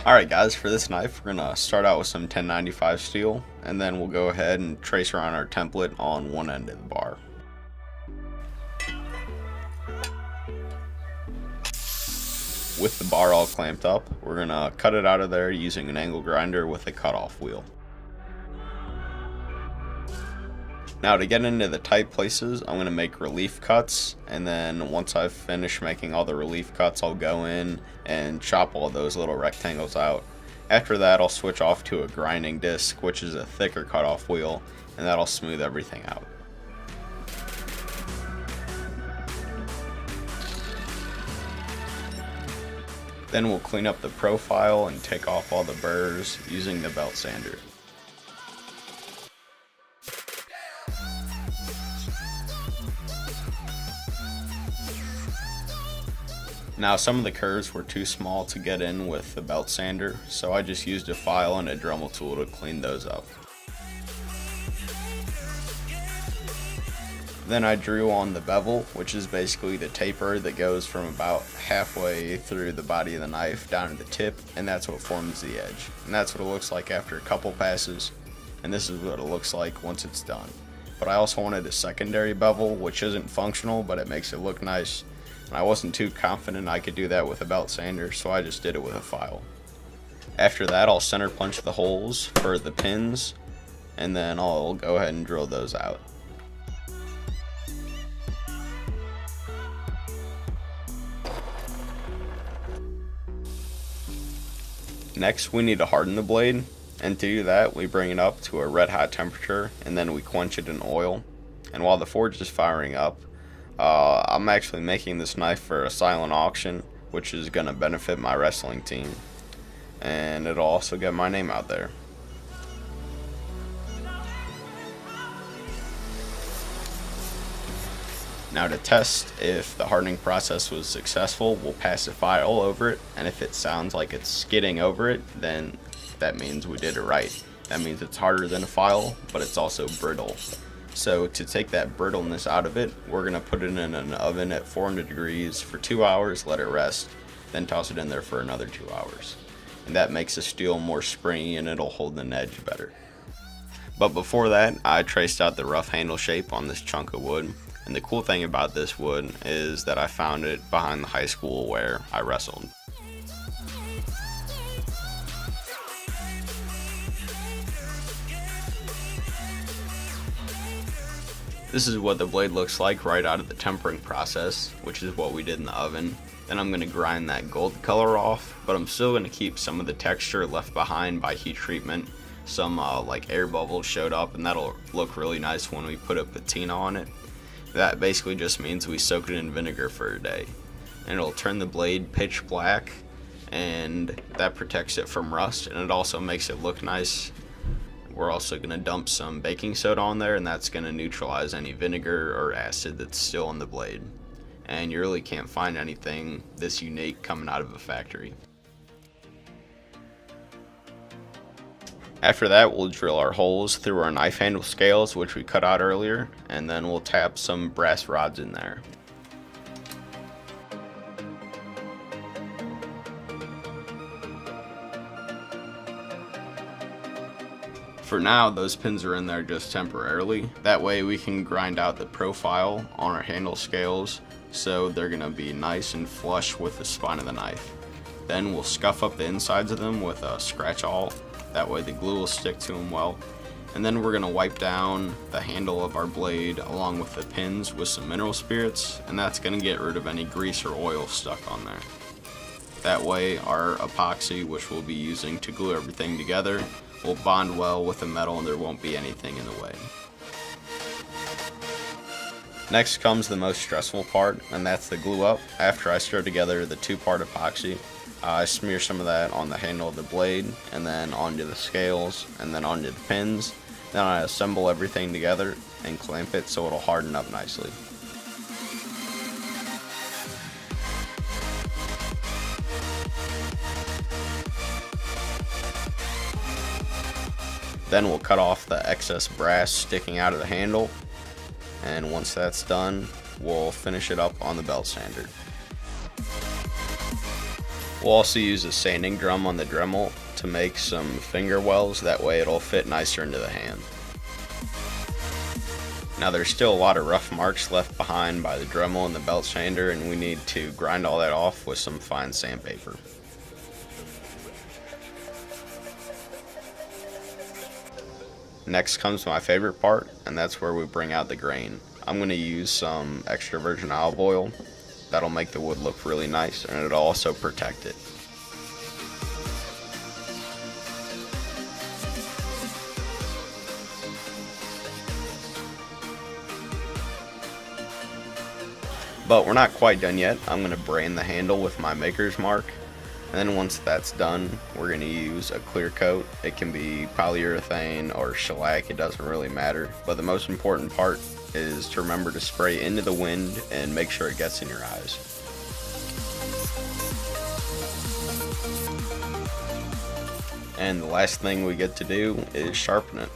Alright guys, for this knife we're going to start out with some 1095 steel, and then we'll go ahead and trace around our template on one end of the bar. With the bar all clamped up, we're going to cut it out of there using an angle grinder with a cutoff wheel. Now to get into the tight places, I'm going to make relief cuts, and then once I've finished making all the relief cuts, I'll go in and chop all those little rectangles out. After that, I'll switch off to a grinding disc, which is a thicker cutoff wheel, and that'll smooth everything out. Then we'll clean up the profile and take off all the burrs using the belt sander. Now some of the curves were too small to get in with the belt sander, so I just used a file and a Dremel tool to clean those up. Then I drew on the bevel, which is basically the taper that goes from about halfway through the body of the knife down to the tip, and that's what forms the edge. And that's what it looks like after a couple passes, and this is what it looks like once it's done. But I also wanted a secondary bevel, which isn't functional, but it makes it look nice. And I wasn't too confident I could do that with a belt sander, so I just did it with a file. After that, I'll center punch the holes for the pins, and then I'll go ahead and drill those out. Next, we need to harden the blade, and to do that, we bring it up to a red hot temperature, and then we quench it in oil. And while the forge is firing up, I'm actually making this knife for a silent auction, which is going to benefit my wrestling team, and it'll also get my name out there. Now to test if the hardening process was successful, we'll pass a file over it, and if it sounds like it's skidding over it, then that means we did it right. That means it's harder than a file, but it's also brittle. So to take that brittleness out of it, we're going to put it in an oven at 400 degrees for 2 hours, let it rest, then toss it in there for another 2 hours. And that makes the steel more springy and it'll hold the edge better. But before that, I traced out the rough handle shape on this chunk of wood. And the cool thing about this wood is that I found it behind the high school where I wrestled. This is what the blade looks like right out of the tempering process, which is what we did in the oven. Then I'm going to grind that gold color off, but I'm still going to keep some of the texture left behind by heat treatment. Some like air bubbles showed up, and that'll look really nice when we put a patina on it. That basically just means we soak it in vinegar for a day, and it'll turn the blade pitch black, and that protects it from rust, and it also makes it look nice. We're also going to dump some baking soda on there, and that's going to neutralize any vinegar or acid that's still on the blade. And you really can't find anything this unique coming out of a factory. After that, we'll drill our holes through our knife handle scales, which we cut out earlier, and then we'll tap some brass rods in there. For now, those pins are in there just temporarily. That way we can grind out the profile on our handle scales, so they're going to be nice and flush with the spine of the knife. Then we'll scuff up the insides of them with a scratch awl. That way the glue will stick to them well. And then we're going to wipe down the handle of our blade along with the pins with some mineral spirits, and that's going to get rid of any grease or oil stuck on there. That way our epoxy, which we'll be using to glue everything together, will bond well with the metal and there won't be anything in the way. Next comes the most stressful part, and that's the glue up. After I stir together the two-part epoxy, I smear some of that on the handle of the blade, and then onto the scales, and then onto the pins. Then I assemble everything together and clamp it so it'll harden up nicely. Then we'll cut off the excess brass sticking out of the handle, and once that's done, we'll finish it up on the belt sander. We'll also use a sanding drum on the Dremel to make some finger wells, that way it'll fit nicer into the hand. Now there's still a lot of rough marks left behind by the Dremel and the belt sander, and we need to grind all that off with some fine sandpaper. Next comes my favorite part, and that's where we bring out the grain. I'm going to use some extra virgin olive oil. That'll make the wood look really nice, and it'll also protect it. But we're not quite done yet. I'm going to brand the handle with my maker's mark. And then once that's done, we're going to use a clear coat. It can be polyurethane or shellac, it doesn't really matter. But the most important part is to remember to spray into the wind and make sure it gets in your eyes. And the last thing we get to do is sharpen it.